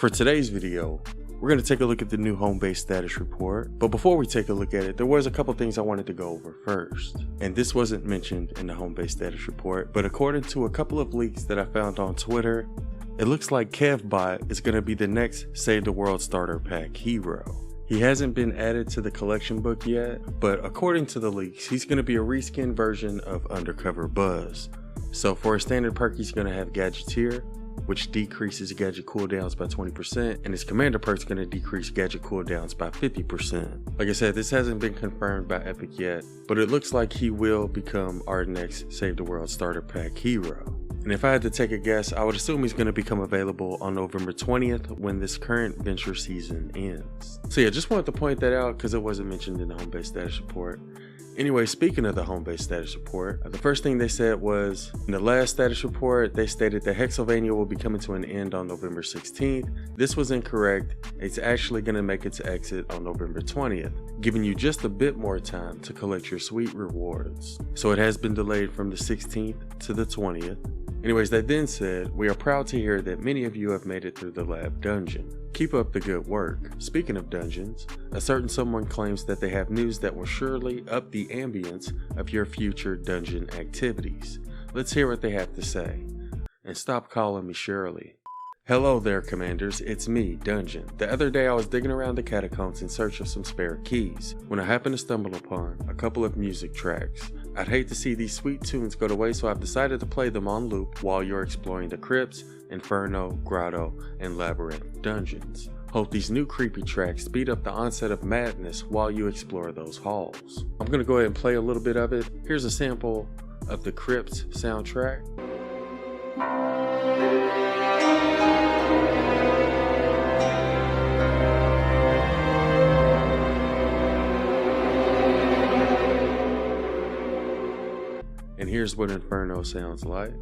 For today's video, we're going to take a look at the new home base status report, but before we take a look at it, there was a couple things I wanted to go over first. And this wasn't mentioned in the home base status report, but according to a couple of leaks that I found on Twitter, it looks like KevBot is going to be the next Save the World Starter Pack hero. He hasn't been added to the collection book yet, but according to the leaks, he's going to be a reskin version of Undercover Buzz. So for a standard perk, he's going to have Gadgeteer, which decreases gadget cooldowns by 20%, and his commander perk is going to decrease gadget cooldowns by 50%. Like I said, this hasn't been confirmed by Epic yet, but it looks like he will become our next Save the World Starter Pack hero. And if I had to take a guess, I would assume he's going to become available on November 20th when this current venture season ends. So yeah, just wanted to point that out because it wasn't mentioned in the home base status report. Anyway, speaking of the home base status report, the first thing they said was, in the last status report, they stated that Hexylvania will be coming to an end on November 16th. This was incorrect. It's actually going to make its exit on November 20th, giving you just a bit more time to collect your sweet rewards. So it has been delayed from the 16th to the 20th. Anyways, they then said, we are proud to hear that many of you have made it through the lab dungeon. Keep up the good work. Speaking of dungeons, a certain someone claims that they have news that will surely up the ambience of your future dungeon activities. Let's hear what they have to say. And stop calling me Shirley. Hello there, commanders, it's me, Dungeon. The other day I was digging around the catacombs in search of some spare keys, when I happened to stumble upon a couple of music tracks. I'd hate to see these sweet tunes go to waste, so I've decided to play them on loop while you're exploring the crypts, Inferno, Grotto, and Labyrinth dungeons. Hope these new creepy tracks speed up the onset of madness while you explore those halls. I'm gonna go ahead and play a little bit of it. Here's a sample of the Crypts soundtrack. And here's what Inferno sounds like.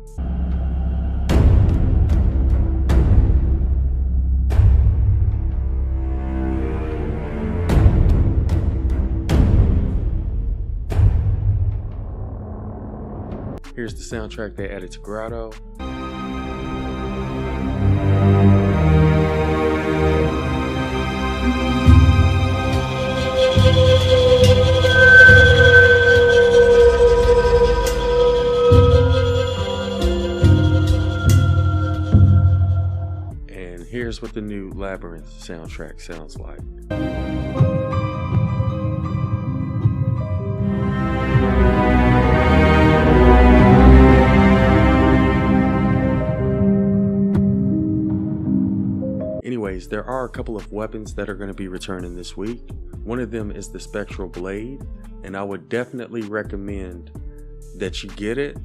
Here's the soundtrack they added to Grotto. Here's what the new Labyrinth soundtrack sounds like. Anyways, there are a couple of weapons that are going to be returning this week. One of them is the Spectral Blade, and I would definitely recommend that you get it.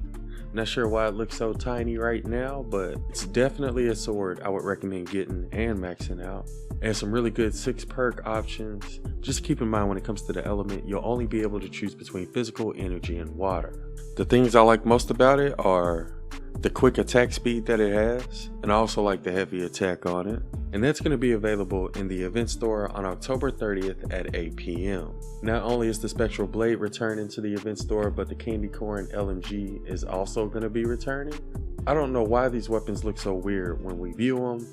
Not sure why it looks so tiny right now, but it's definitely a sword I would recommend getting and maxing out. And some really good 6 perk options. Just keep in mind when it comes to the element, you'll only be able to choose between physical, energy, and water. The things I like most about it are the quick attack speed that it has, and I also like the heavy attack on it. And that's going to be available in the event store on October 30th at 8 p.m. Not only is the Spectral Blade returning to the event store, but the Candy Corn LMG is also going to be returning. I don't know why these weapons look so weird when we view them,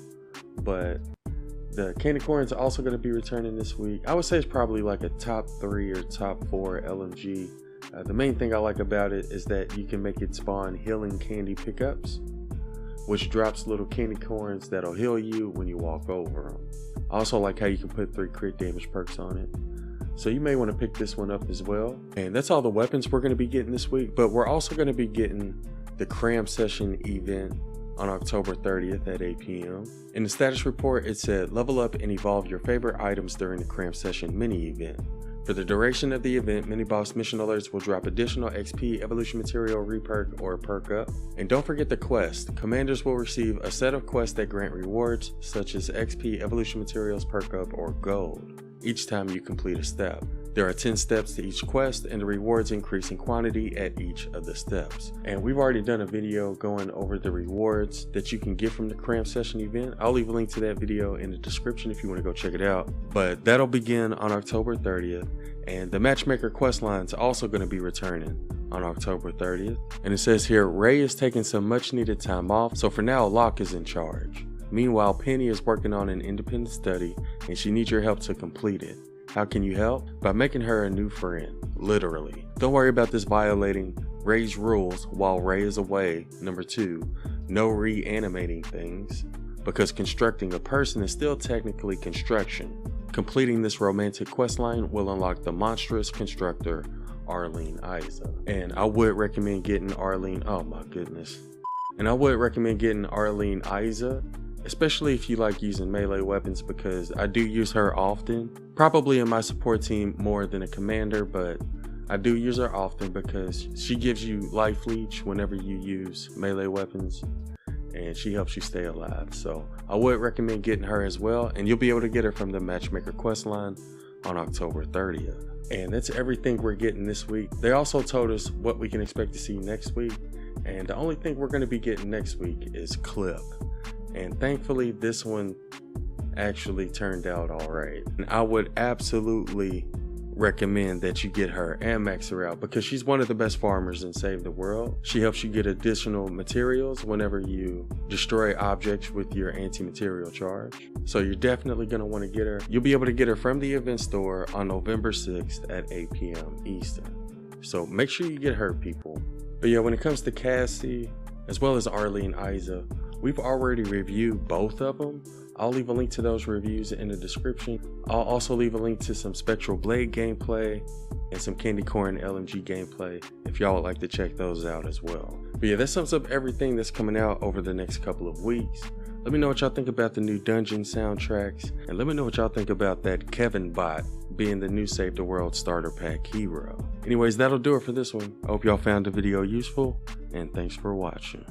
but the Candy Corn is also going to be returning this week. I would say it's probably like a top 3 or top 4 LMG. The main thing I like about it is that you can make it spawn healing candy pickups, which drops little candy corns that'll heal you when you walk over them. I also like how you can put 3 crit damage perks on it. So you may want to pick this one up as well. And that's all the weapons we're going to be getting this week, but we're also going to be getting the Cram Session event on October 30th at 8 p.m. In the status report, it said level up and evolve your favorite items during the Cram Session mini event. For the duration of the event, mini boss mission alerts will drop additional XP, evolution material, reperk, or perk up. And don't forget the quest. Commanders will receive a set of quests that grant rewards such as XP, evolution materials, perk up, or gold each time you complete a step. There are 10 steps to each quest, and the rewards increase in quantity at each of the steps. And we've already done a video going over the rewards that you can get from the Cram Session event. I'll leave a link to that video in the description if you want to go check it out. But that'll begin on October 30th, and the Matchmaker questline is also going to be returning on October 30th. And it says here, Ray is taking some much needed time off, so for now Locke is in charge. Meanwhile, Penny is working on an independent study and she needs your help to complete it. How can you help? By making her a new friend, literally. Don't worry about this violating Ray's rules while Ray is away. Number 2, no reanimating things, because constructing a person is still technically construction. Completing this romantic questline will unlock the monstrous constructor, Arlene Isa. And I would recommend getting Arlene, oh my goodness. And I would recommend getting Arlene Isa, especially if you like using melee weapons, because I do use her often. Probably in my support team more than a commander, but I do use her often because she gives you life leech whenever you use melee weapons, and she helps you stay alive. So I would recommend getting her as well, and you'll be able to get her from the Matchmaker questline on October 30th. And that's everything we're getting this week. They also told us what we can expect to see next week, and the only thing we're going to be getting next week is Clip. And thankfully this one actually turned out all right. And I would absolutely recommend that you get her and max her out, because she's one of the best farmers in Save the World. She helps you get additional materials whenever you destroy objects with your anti-material charge. So you're definitely going to want to get her. You'll be able to get her from the event store on November 6th at 8 p.m. Eastern. So make sure you get her, people. But yeah, when it comes to Cassie as well as Arlene Isa, we've already reviewed both of them. I'll leave a link to those reviews in the description. I'll also leave a link to some Spectral Blade gameplay and some Candy Corn LMG gameplay if y'all would like to check those out as well. But yeah, that sums up everything that's coming out over the next couple of weeks. Let me know what y'all think about the new dungeon soundtracks, and let me know what y'all think about that Kevin bot being the new Save the World starter pack hero. Anyways, that'll do it for this one. I hope y'all found the video useful, and thanks for watching.